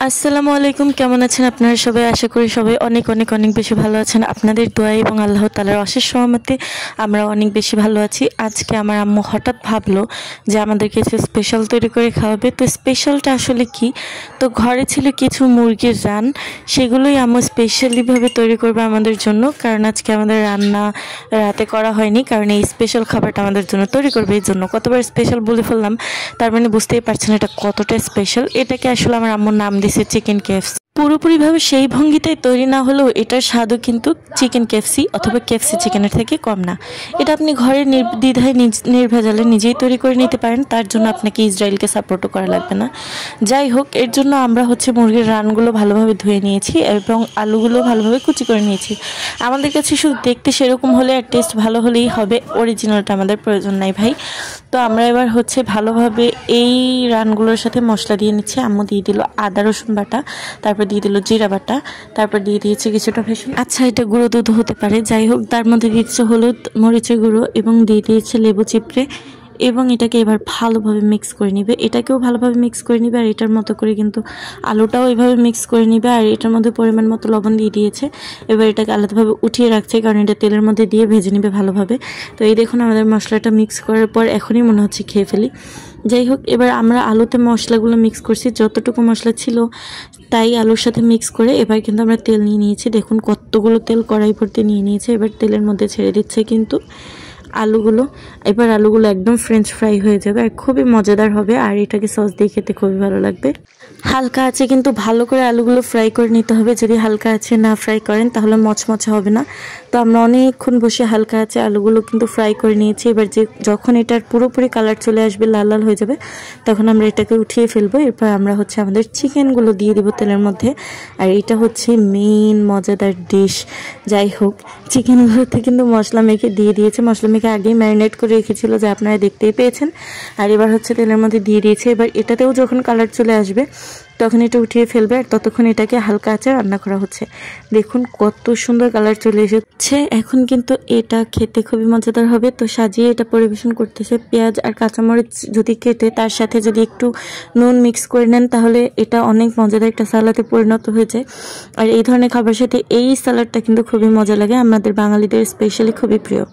আসসালামু আলাইকুম, কেমন আছেন আপনারা সবাই? আশা করি সবাই অনেক অনেক অনেক বেশি ভালো আছেন। আপনাদের দোয়া এবং আল্লাহ তাআলার অশেষ রহমতে আমরা অনেক বেশি ভালো আছি। আজকে আমার আম্মু হঠাৎ ভাবলো যে আমাদের কিছু স্পেশাল তৈরি করে খাওয়াবে। তো স্পেশালটা আসলে কি? তো ঘরে ছিল কিছু মুরগির রান, সেগুলোই আম্মু স্পেশালিভাবে তৈরি করবে আমাদের জন্য। কারণ আজকে আমাদের রান্না রাতে করা হয়নি, কারণ এই স্পেশাল খাবারটা আমাদের জন্য তৈরি করবে। এই জন্য কতবার স্পেশাল বলে ফেললাম, তার মানে বুঝতেই পারছেন এটা কতটা স্পেশাল। এটাকে আসলে আমার আম্মুর নাম দিয়েছে চিকেন কেএফসি। পুরোপুরিভাবে সেই ভঙ্গিটাই তৈরি না হলেও এটার স্বাদও কিন্তু চিকেন কেএফসি অথবা কেএফসি চিকেনের থেকে কম না। এটা আপনি ঘরে নির্দ্বিধায় নির্ভেজালে নিজেই তৈরি করে নিতে পারেন। তার জন্য আপনাকে ইসরায়েলকে সাপোর্টও করা লাগবে না। যাই হোক, এর জন্য আমরা মুরগির রানগুলো ভালোভাবে ধুয়ে নিয়েছি এবং আলুগুলো ভালোভাবে কুচি করে নিয়েছি। আমাদের কাছে শুধু দেখতে সেরকম হলে আর টেস্ট ভালো হলেই হবে, অরিজিনালটা আমাদের প্রয়োজন নাই ভাই। তো আমরা এবার ভালোভাবে এই রানগুলোর সাথে মশলা দিয়ে নিচ্ছি। আম্মু দিয়ে দিল আদা রসুন বাটা, তারপর দিয়ে দিল জিরা বাটা, তারপর দিয়ে দিয়েছি কিছুটা ভেষণ। আচ্ছা, এটা গুঁড়ো দুধ হতে পারে, যাই হোক। তার মধ্যে দিয়েছে হলুদ মরিচের গুঁড়ো এবং দিয়ে দিয়েছে লেবু চিপড়ে, এবং এটাকে এবার ভালোভাবে মিক্স করে নিবে। এটাকেও ভালোভাবে মিক্স করে নিবে, আর এটার মতো করে কিন্তু আলুটাও এভাবে মিক্স করে নিবে। আর এটার মধ্যে পরিমাণ মতো লবণ দিয়ে দিয়েছে। এবার এটাকে আলাদাভাবে উঠিয়ে রাখছে, কারণ এটা তেলের মধ্যে দিয়ে ভেজে নিবে ভালোভাবে। তো এই দেখুন, আমাদের মশলাটা মিক্স করার পর এখনই মনে হচ্ছে খেয়ে ফেলি। যাই হোক, এবার আমরা আলুতে মশলাগুলো মিক্স করছি, যতটুকু মশলা ছিল তাই আলুর সাথে মিক্স করে এবার কিন্তু আমরা তেল নিয়ে নিয়েছি। দেখুন কতগুলো তেল কড়াই ভর্তি নিয়ে নিয়েছে। এবার তেলের মধ্যে ছেড়ে দিচ্ছে কিন্তু আলুগুলো। এবার আলুগুলো একদম ফ্রেঞ্চ ফ্রাই হয়ে যাবে আর খুবই মজাদার হবে, আর এটাকে সস দিয়ে খেতে খুবই ভালো লাগবে। হালকা আছে কিন্তু ভালো করে আলুগুলো ফ্রাই করে নিতে হবে। যদি হালকা আছে না ফ্রাই করেন তাহলে মচমচে হবে না। তো আমরা অনেকক্ষণ বসে হালকা আছে আলুগুলো কিন্তু ফ্রাই করে নিয়েছি। এবার যখন এটার পুরোপুরি কালার চলে আসবে, লাল লাল হয়ে যাবে, তখন আমরা এটাকে উঠিয়ে ফেলবো। এরপর আমরা আমাদের চিকেনগুলো দিয়ে দেবো তেলের মধ্যে। আর এটা মেইন মজাদার ডিশ। যাই হোক, চিকেনগুলোতে কিন্তু মশলা মেখে দিয়ে দিয়েছে। মশলা মেখে আগেই ম্যারিনেট করে রেখেছিল, যা আপনারা দেখতেই পেয়েছেন। আর এবার তেলের মধ্যে দিয়ে দিয়েছে। এবার এটাতেও যখন কালার চলে আসবে তখন এটা উঠিয়ে ফেলবে, আর ততক্ষণ এটাকে হালকা আঁচে রান্না করা হচ্ছে। দেখুন কত সুন্দর কালার চলে এসেছে। এখন কিন্তু এটা খেতে খুবই মজাদার হবে। তো সাজিয়ে এটা পরিবেশন করতেছে। পেঁয়াজ আর কাঁচামরিচ যদি কেটে তার সাথে যদি একটু নুন মিক্স করে নেন, তাহলে এটা অনেক মজাদার একটা সালাদে পরিণত হয়ে যায়। আর এই ধরনের খাবারের সাথে এই সালাডটা কিন্তু খুবই মজা লাগে, আমাদের বাঙালিদের স্পেশালি খুবই প্রিয়।